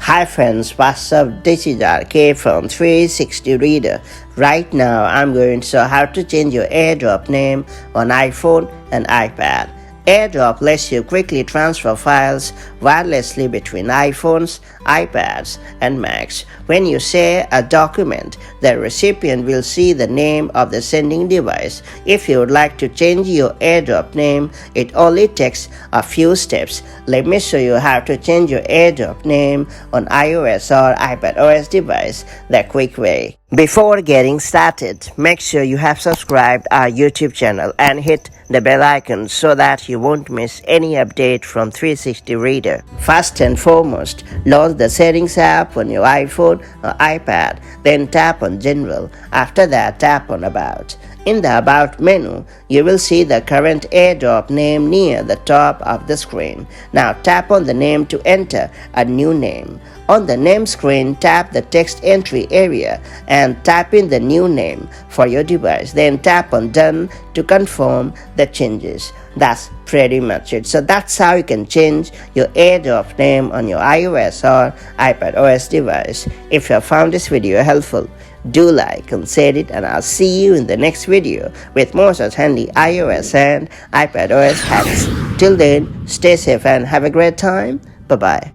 Hi friends, what's up? This is RK from 360 Reader. Right now I'm going to show how to change your AirDrop name on iPhone and iPad. AirDrop lets you quickly transfer files wirelessly between iPhones, iPads, and Macs. When you share a document, the recipient will see the name of the sending device. If you would like to change your AirDrop name, it only takes a few steps. Let me show you how to change your AirDrop name on iOS or iPadOS device the quick way. Before getting started, make sure you have subscribed our YouTube channel and hit the bell icon so that you won't miss any update from 360 Reader. First and foremost, launch the Settings app on your iPhone or iPad, then tap on General. After that, tap on About. In the About menu, you will see the current AirDrop name near the top of the screen. Now tap on the name to enter a new name. On the name screen, tap the text entry area and type in the new name for your device. Then tap on Done to confirm the changes. That's pretty much it. So that's how you can change your AirDrop name on your iOS or iPadOS device. If you have found this video helpful, do like and share it, and I'll see you in the next video with more such handy iOS and iPadOS hacks. Till then, stay safe and have a great time. Bye-bye.